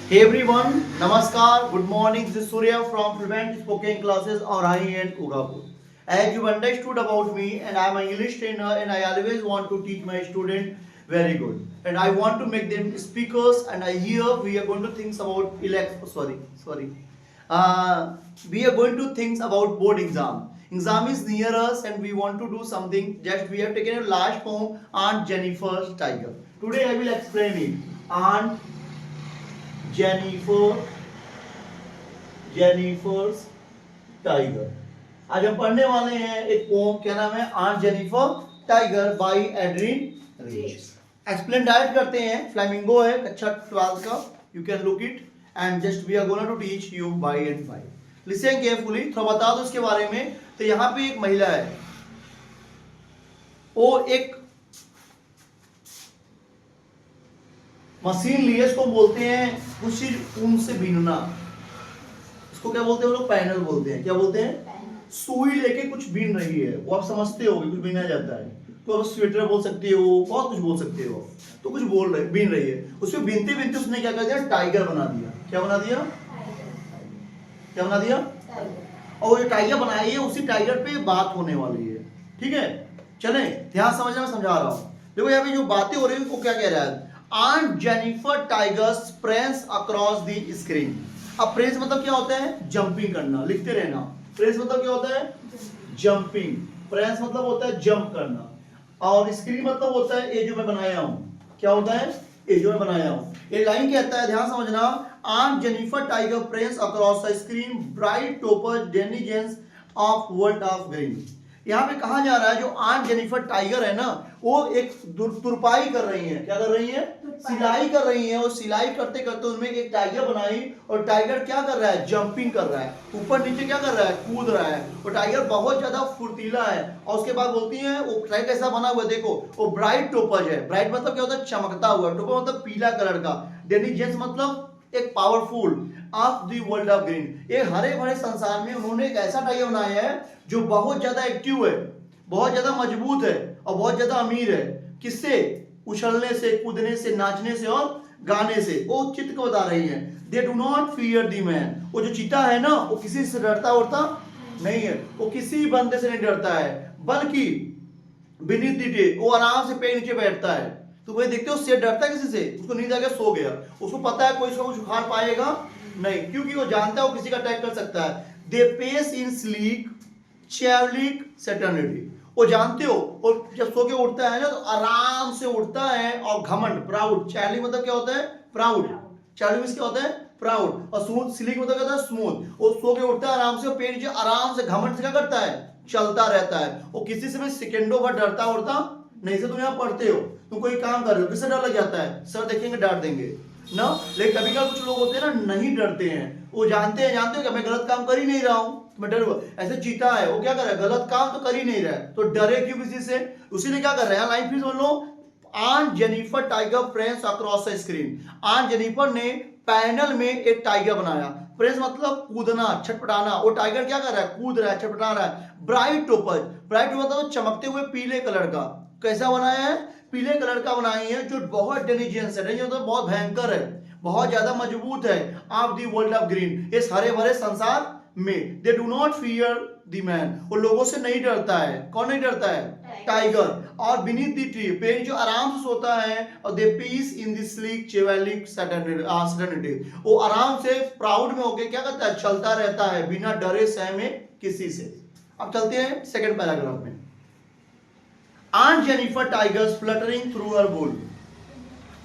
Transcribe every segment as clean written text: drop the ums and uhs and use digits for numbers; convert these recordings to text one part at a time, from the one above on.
Hey everyone, Namaskar, good morning. This is Surya from Prevent Spoken Classes or I and Ugapur. As you understood about me, and I am an English trainer, and I always want to teach my student very good, and I want to make them speakers. And I here we are going to think about sorry. Uh, we are going to think about board exam. Exam is near us, and we want to do something. Just we have taken a large form Aunt Jennifer's tiger. Today I will explain it. Aunt Jennifer Jennifer's tiger. आज हम पढ़ने वाले हैं एक pome, क्या नाम है, Aunt Jennifer tiger by Adrienne Rich. Explain direct करते हैं। फ्लेमिंगो है कक्षा 12 का, you can look it and just we are gonna to teach you by and by. Listen carefully, थोड़ा बता दो उसके बारे में। तो यहाँ पे एक महिला है, वो एक मशीन लिए, इसको बोलते हैं कुछ चीज ऊन से बीनना। इसको क्या बोलते हैं वो लोग? पैनल बोलते हैं। क्या बोलते हैं? सुई लेके कुछ बीन रही है, वो आप समझते हो कुछ बीना जाता है। तो आप स्वेटर बोल सकते हो, बहुत कुछ बोल सकते हो। तो कुछ बोल रहे बीन रही है, उसको बीनते बीनते उसने क्या कर दिया? टाइगर बना दिया। क्या बना दिया? क्या बना दिया? और जो टाइगर बनाई है उसी टाइगर पे बात होने वाली है। ठीक है, चले ध्यान समझना, मैं समझा रहा हूँ। देखो यहाँ पे जो बातें हो रही है वो क्या कह रहा है? Aunt Jennifer Tiger sprints across the screen। अब प्रेस मतलब क्या होता है? जंपिंग करना। लिखते रहना। प्रेस मतलब क्या होता है? जंपिंग। प्रेस मतलब होता है जंप करना, और स्क्रीन मतलब होता है ये जो मैं बनाया हूँ। क्या होता है? ये जो मैं बनाया हूँ। ये लाइन कहता है, ध्यान समझना, Aunt Jennifer Tiger sprints across the screen bright topper denizens of world of green। यहाँ पे कहा जा रहा है जो आंट जेनिफर टाइगर है ना, वो एक तुरपाई कर रही है। क्या कर रही है? सिलाई कर रही है। और सिलाई करते करते उनमें एक टाइगर बनाई, और टाइगर क्या कर रहा है? जंपिंग कर रहा है, ऊपर नीचे क्या कर रहा है? कूद रहा है। और टाइगर बहुत ज्यादा फुर्तीला है। और उसके बाद बोलती है, वो टाइगर कैसा बना हुआ है देखो, वो ब्राइट टोपज है। ब्राइट मतलब क्या होता है? चमकता हुआ। टोपज मतलब पीला कलर का। डेनिजेंस मतलब एक powerful of the world of green. ये हरे भरे संसार में उन्होंने एक ऐसा टाइगर बनाया है जो बहुत ज्यादा एक्टिव है, बहुत ज्यादा मजबूत है, और बहुत ज्यादा अमीर है। किससे? उछलने से, कूदने से, नाचने से और गाने से। वो चित्त को बता रही है। They do not fear the man. वो जो चीता है ना, वो किसी से डरता उड़ता नहीं है, वो किसी बंदे से नहीं डरता है, बल्कि बीनीथ द डे, वो आराम से पेड़ नीचे बैठता है। तो वही देखते हो, शेर डरता है किसी से? उसको नींद आ गया, सो गया। उसको पता है कोई इसको कुछ उखाड़ पाएगा नहीं, क्योंकि वो जानता है वो किसी का अटैक कर सकता है। They pace in sleek chivalric certainty. वो जानते हो, और जब सो के उठता है ना तो आराम से उठता है। और घमंड, प्राउड। चैवलिक मतलब क्या होता है? प्राउड। चैवलिक मींस क्या होता है? प्राउड। और स्मूथ, स्लीक मतलब क्या होता है? स्मूथ। वो सो के उठता है आराम से, पेड़ नीचे आराम से घमंड से क्या करता है? चलता रहता है। वो किसी से भी सेकंडों भर डरता उड़ता नहीं। से तुम यहाँ पढ़ते हो, तुम कोई काम कर रहे हो, किससे डर लग जाता है? सर देखेंगे डांट देंगे ना। लेकिन कभी कभी कुछ लोग होते हैं ना, नहीं डरते हैं। वो जानते हैं कि मैं गलत काम कर ही नहीं रहा हूं, मैं डर हुआ। ऐसे चीता है, वो क्या कर रहा है? गलत काम तो कर ही नहीं रहा है, तो डरे क्यों किसी से? उसी ने क्या कर रहा है? लाइन फिर सुन लो। Aunt Jennifer tiger prance across the screen. Aunt Jennifer ने पैनल में एक टाइगर बनाया। फ्रेंड्स मतलब कूदना, छटपटाना। वो टाइगर क्या कर रहा है? कूद रहा है, छटपटा रहा है। ब्राइट टोपज, ब्राइट मतलब चमकते हुए पीले कलर का। कैसा बनाया है? पीले कलर का बनाई है, जो बहुत डेंजरस है। डेंजरस मतलब बहुत भयंकर है, बहुत ज्यादा मजबूत है। Of the world of green, इस हरे भरे संसार में। They do not fear the man, वो लोगों से नहीं डरता है। कौन नहीं डरता है? टाइगर। और बीनीथ द ट्री, पेड़ जो आराम से सोता है। और दे पीस इन द स्लीक चेवलिक सेटर्निटी, वो आराम से प्राउड में होके क्या करता है? चलता रहता है बिना डरे सहमे किसी से। अब चलते हैं सेकंड पैराग्राफ में। Aunt Jennifer Tigers fluttering through her bowl।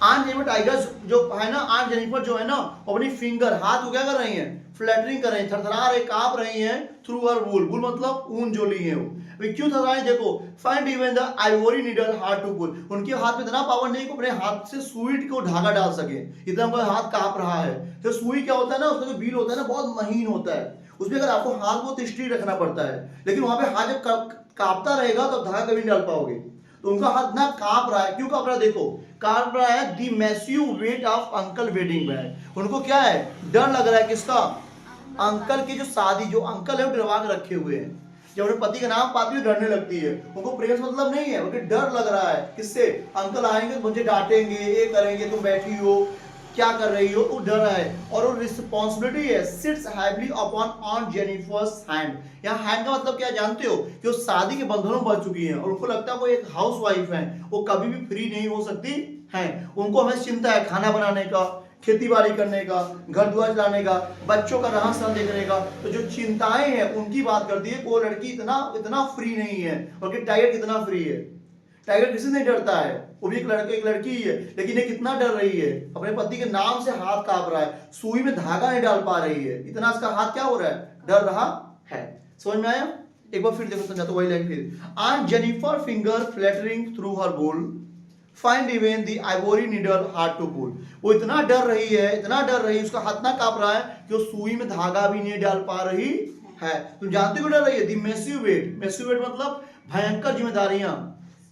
Aunt Jennifer tigers जो है ना, आंट जेनिफर जो है ना, अपनी फिंगर, हाथ को क्या कर रही हैं? फ्लैटरिंग कर रही हैं, थरथरा रही, कांप रही हैं। थ्रू हर वूल, वूल मतलब ऊन जो ली है वो। वे क्यों थरथरा रही? देखो, find even the ivory needle hard to pull. उनके हाथ में इतना पावर नहीं कि अपने हाथ से सुई को धागा डाल सके, इतना उनका हाथ कांप रहा है। तो सुई क्या होता है ना, उसका जो बील होता है ना, बहुत महीन होता है। उसमें अगर आपको हाथ को तिष्ठी रखना पड़ता है, लेकिन वहां पे हाथ जब कांपता रहेगा तो धागा कभी नहीं डाल पाओगे। तो उनका हाथ ना कांप रहा है। क्यों कांप रहा है? देखो, कांप रहा है the massive weight of uncle wedding बैग। उनको क्या है? डर लग रहा है। किसका? अंकल की जो शादी, जो अंकल है वो डरवा के रखे हुए हैं। जब उन्हें पति का नाम पाती है डरने लगती है। उनको प्रेस मतलब नहीं है, उनको डर लग रहा है। किससे? अंकल आएंगे मुझे डांटेंगे, ये करेंगे, तुम बैठी हो। क्या कर रही हो, वो डर रहा है और वो रिस्पॉन्सिबिलिटी है, sits heavily upon Aunt Jennifer's hand. यहाँ हैंड का मतलब क्या जानते हो कि वो शादी के बंधनों में बढ़ चुकी हैं और उनको लगता है वो एक हाउस वाइफ है, वो कभी भी फ्री नहीं हो सकती है। उनको हमें चिंता है खाना बनाने का, खेती बाड़ी करने का, घर द्वार चलाने का, बच्चों का रहन सहन देखने का। तो जो चिंताएं हैं उनकी बात करती है, वो लड़की इतना फ्री नहीं है। और टाइगर कितना फ्री है, टाइगर किसी नहीं डरता है, वो भी एक लड़की ही है, लेकिन ये कितना डर रही है, अपने पति के नाम से हाथ कांप रहा है, सुई में धागा नहीं डाल पा रही है, इतना इसका हाथ क्या हो रहा है, डर रहा है। समझ में आया? एक बार फिर देखो समझा तो वही लाइन फिर। Aunt Jennifer finger fluttering through her wool, find even the ivory needle hard to pull. वो इतना डर रही है, उसका हाथ ना कांप रहा है कि वो सुई में धागा भी नहीं डाल पा रही है। तुम जानते हो डर रही है, the massive weight, massive weight मतलब भयंकर जिम्मेदारियां,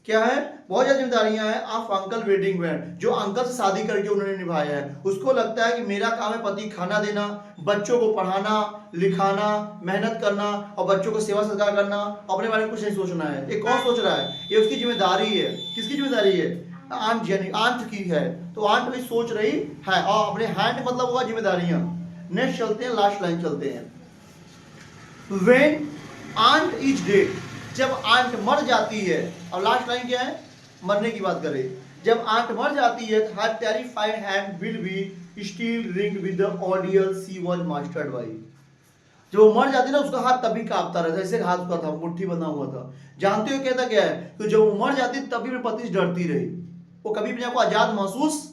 क्या है, बहुत ज्यादा जिम्मेदारियां हैं। आप अंकल वेडिंग में जो अंकल से शादी करके उन्होंने निभाया है, उसको लगता है कि मेरा काम है पति खाना देना, बच्चों को पढ़ाना लिखाना, मेहनत करना और बच्चों को सेवा सत्कार करना, अपने बारे में कुछ नहीं सोचना है। ये कौन सोच रहा है, ये उसकी जिम्मेदारी है। किसकी जिम्मेदारी है, आंट की है। तो आंट भी सोच रही है और अपने हैंड मतलब होगा जिम्मेदारियां। नेक्स्ट चलते हैं, लास्ट लाइन चलते हैं। व्हेन आंट इज डेड, जब आंट मर जाती है, और लास्ट लाइन क्या है, मरने की बात करें, जब आंट मर जाती है, हर terrified hand will be still ringed with the ordeal she was mastered bye. जब वो मर जाती ना, उसका हाथ तभी कांपता रहता, ऐसे हाथ का था, मुट्ठी बंधा हुआ था। जानते हो कहता क्या है, तो जब वो मर जाती तभी मेरे पति से डरती रही, वो कभी अपने को आजाद महसूस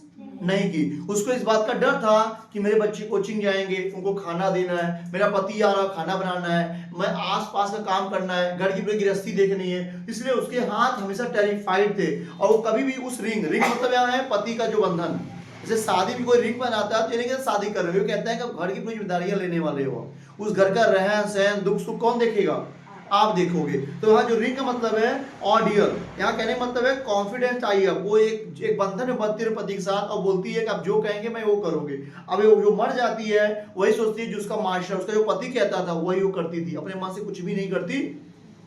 नहीं की। उसको इस बात का डर था कि मेरे बच्चे कोचिंग जाएंगे, उनको खाना देना है, मेरा पति आ रहा खाना बनाना है, मैं आसपास का काम करना है, घर की पूरी गृहस्थी देखनी है, इसलिए उसके हाथ हमेशा टेरिफाइड थे। और वो कभी भी उस रिंग मतलब यहाँ है पति का जो बंधन, जैसे शादी भी कोई रिंग बनाता है तो ये नहीं शादी कर रहे हो, कहता है कि घर की पूरी जिम्मेदारियां लेने वाले हो, उस घर का रहन सहन दुख सुख कौन देखेगा, आप देखोगे। तो यहाँ जो रिंग का मतलब है ऑडियल, यहाँ कहने का मतलब है कॉन्फिडेंस चाहिए। वो एक बंधन में बंधती है पति के साथ और बोलती है कि आप जो कहेंगे मैं वो करोगे। अब वो जो मर जाती है वही सोचती है जो उसका मास्टर, उसका जो पति कहता था वही वो करती थी, अपने मन से कुछ भी नहीं करती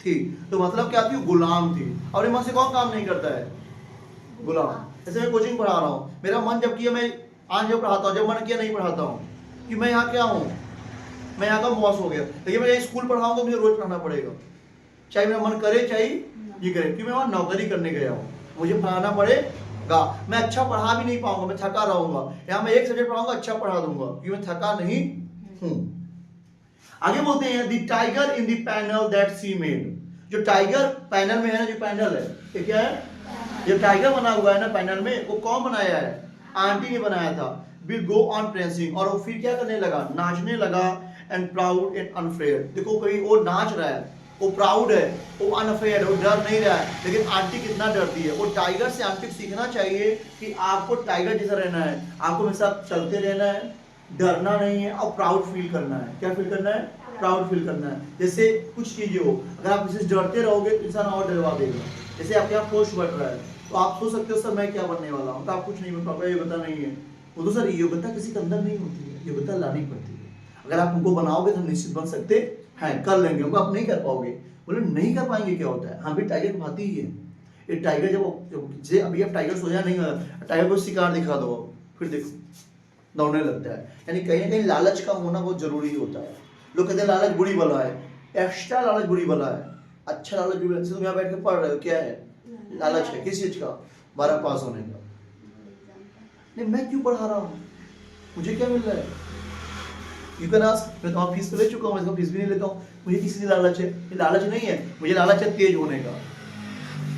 थी। तो मतलब क्या थी, गुलाम थी। अपने मन से कौन काम नहीं करता है, गुलाम। जैसे मैं कोचिंग पढ़ा रहा हूँ, मेरा मन जब किया मैं आज जो पढ़ाता हूँ, जब मन किया नहीं पढ़ाता हूँ, कि मैं यहाँ क्या हूँ, मैं यहाँ का बॉस हो गया। लेकिन मैं स्कूल पढ़ाऊंगा, मुझे रोज पढ़ाना पड़ेगा, चाहे मेरा मन करे चाहे ये करे, क्योंकि मैं वहाँ नौकरी करने गया हूँ, मुझे पढ़ाना पड़ेगा। मैं अच्छा पढ़ा भी नहीं पाऊंगा, मैं थका रहूंगा। यहाँ मैं एक सब्जेक्ट पढ़ाऊंगा, अच्छा पढ़ा दूंगा, क्योंकि मैं थका नहीं हूँ। आगे बोलते हैं the tiger in the panel that she made. जो टाइगर पैनल में है ना, जो पैनल है ये क्या है, जो टाइगर बना हुआ है ना पैनल में, वो कौन बनाया है, आंटी ने बनाया था। विल गो ऑन प्रेसिंग, और वो फिर क्या करने लगा, नाचने लगा। एंड प्राउड एंड अनफेयर, देखो कहीं वो नाच रहा है, वो प्राउड है, वो अनफेयर है, वो डर नहीं रहा है। लेकिन आंटी कितना डरती है। वो टाइगर से आंटी को सीखना चाहिए कि आपको टाइगर जैसा रहना है, आपको हमेशा चलते रहना है, डरना नहीं है और प्राउड फील करना है। क्या फील करना है, प्राउड फील करना है। जैसे कुछ चीजें हो, अगर आप किसी से डरते रहोगे तो इंसान और डरवा देगा। जैसे आपके यहाँ पोस्ट बढ़ रहा है तो आप सोच सकते हो सर मैं क्या बनने वाला हूँ, तो आप कुछ नहीं बन पाओगे, योग्यता नहीं है। वो तो सर योग्यता किसी के अंदर नहीं होती है, योग्यता लानी पड़ती है। अगर आप उनको बनाओगे तो निश्चित बन सकते हैं, कर लेंगे, उनको आप नहीं कर पाओगे। बोले नहीं कर पाएंगे क्या होता है, हाँ भी टाइगर की भांति ही है। ये टाइगर जब अभी आप टाइगर सोया नहीं है, टाइगर को शिकार दिखा दो, फिर देखो दौड़ने लगता है। यानी कहीं ना कहीं लालच का होना बहुत जरूरी होता है। लोग कहते हैं लालच बुरी बला है, एक्स्ट्रा लालच बुरी बला है, अच्छा लालच बुरी बला। तुम यहाँ बैठ के पढ़ रहे हो, क्या है लालच है, किस चीज का, 12 पास होने का। नहीं मैं क्यों पढ़ा रहा हूँ, मुझे क्या मिल रहा है, यू कैन आस्क। मैं तुम्हारा फीस तो ले चुका हूँ, इसका फीस भी नहीं लेता हूँ, मुझे किसी की लालच है, ये लालच नहीं है, मुझे लालच है तेज होने का।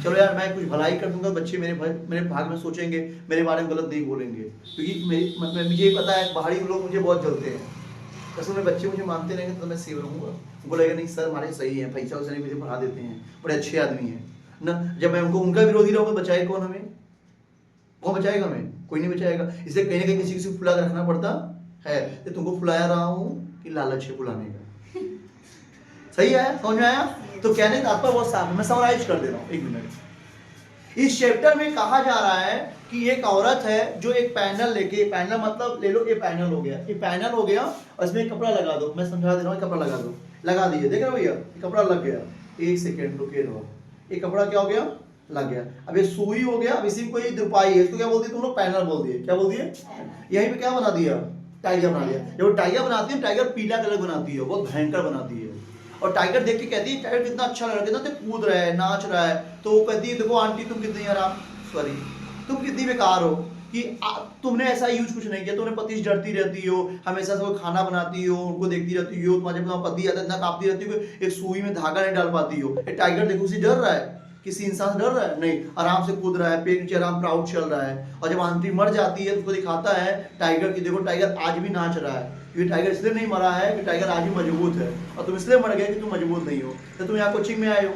चलो यार मैं कुछ भलाई कर दूंगा, बच्चे मेरे भाग में सोचेंगे, मेरे बारे में गलत नहीं बोलेंगे, क्योंकि मुझे पता है बाहरी लोग मुझे बहुत जलते हैं। असल में बच्चे मुझे मानते रहेंगे तो मैं सेव रहूंगा, उनको लगेगा नहीं सर हमारे सही है, पैसा वैसा नहीं, मुझे पढ़ा देते हैं, बड़े अच्छे आदमी हैं ना। जब मैं उनका विरोधी रहूंगा, बचाए कौन हमें, कौन बचाएगा हमें, कोई नहीं बचाएगा। इसलिए कहीं ना कहीं किसी किसी को फुला कर रखना पड़ता है। तो तुमको फुलाया रहा हूँ कि लालच है फुलाने का। सही है, समझ में आया? तो कहने का तात्पर्य बहुत साफ है, मैं समराइज कर दे रहा हूँ 1 मिनट। इस चैप्टर में कहा जा रहा है कि एक औरत है जो एक पैनल लेके, पैनल मतलब ले लो, ये पैनल हो गया, ये पैनल हो गया और इसमें एक कपड़ा लगा दो। मैं समझा दे रहा हूँ, कपड़ा लगा दो, लगा दिए, देख रहे हो भैया, कपड़ा लग गया। 1 सेकेंड रुके रहो, ये कपड़ा क्या हो गया, लग गया। अब ये सुई हो गया, अब इसी में कोई द्रुपाई है, इसको क्या बोल दिया तुम लोग? पैनल बोल दिए। क्या बोल दिए? यहीं पे क्या बना दिया? टाइगर बना दिया। जब वो टाइगर बनाती है, टाइगर पीला कलर बनाती है, बहुत भयंकर बनाती है। और टाइगर देख के कहती है टाइगर कितना अच्छा लग रहा है, कितना तो कूद रहा है, नाच रहा है। तो वो कहती है देखो आंटी तुम कितनी आराम, सॉरी तुम कितनी बेकार हो कि तुमने ऐसा यूज कुछ नहीं किया, तुमने पति से डरती रहती हो, हमेशा से वो खाना बनाती हो, उनको देखती रहती हो, तुम्हारे पति आता है इतना कांपती रहती हो कि एक सुई में धागा नहीं डाल पाती हो। ये टाइगर देखो उसे डर रहा है, किसी इंसान से डर रहा है नहीं, आराम से कूद रहा है, पेट नीचे आराम प्राउड चल रहा है। और जब आंटी मर जाती है तो उसको दिखाता है टाइगर की, देखो टाइगर आज भी नाच रहा है। ये टाइगर इसलिए नहीं मरा है कि टाइगर आज भी मजबूत है, और तुम इसलिए मर गए कि तुम मजबूत नहीं हो। तो तुम यहाँ कोचिंग में आए हो,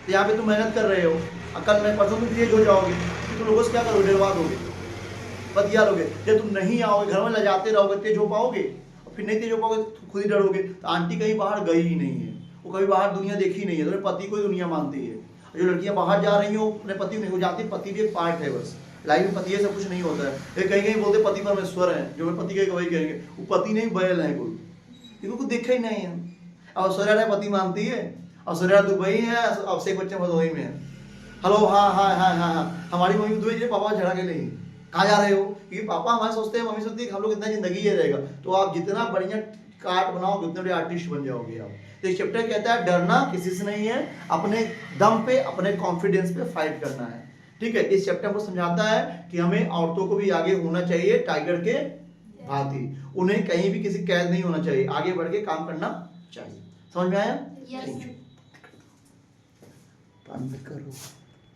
तो यहाँ पे तुम मेहनत कर रहे हो, कल मैं परसों तुम तेज हो जाओगे, तो तुम लोगों से क्या करोगे? डरवा दोगे, बतिया लोगे। जब तुम नहीं आओगे, घर में लजाते रहोगे, तेज हो पाओगे? और फिर नहीं तेज हो पाओगे तो खुद ही डरोगे। तो आंटी कहीं बाहर गई ही नहीं है, वो कभी बाहर दुनिया देखी नहीं है, तो पति को ही दुनिया मानती है। जो लड़कियां बाहर जा रही हो अपने पति नहीं हो जाती, पति भी एक पार्ट है बस, लाइफ में पति है, सब कुछ नहीं होता है। कहीं कहीं बोलते पति परमेश्वर है, जो मैं पति के वही कहेंगे, वो पति नहीं बैल है कोई, क्योंकि कुछ देखा ही नहीं है। और सूर्या पति मानती है, और सूर्या दुबई है, अभिषेक बच्चन भदोही में है। हेलो, हाँ हाँ हाँ हाँ हाँ, हमारी मम्मी दुबई है, पापा झगड़ा के नहीं। कहाँ जा रहे हो? क्योंकि पापा हमारे सोचते हैं, मम्मी सोचती है हम लोग इतना जिंदगी ये रहेगा। तो आप जितना बढ़िया कार्ड बनाओगे उतने बड़े आर्टिस्ट बन जाओगे आप। तो इस चैप्टर कहता है डरना किसी से नहीं है, अपने दम पे, अपने कॉन्फिडेंस पे फाइट करना है। ठीक है, इस चैप्टर को समझाता है कि हमें औरतों को भी आगे होना चाहिए टाइगर के भांति, उन्हें कहीं भी किसी कैद नहीं होना चाहिए, आगे बढ़ के काम करना चाहिए। समझ में आया? यस। करो।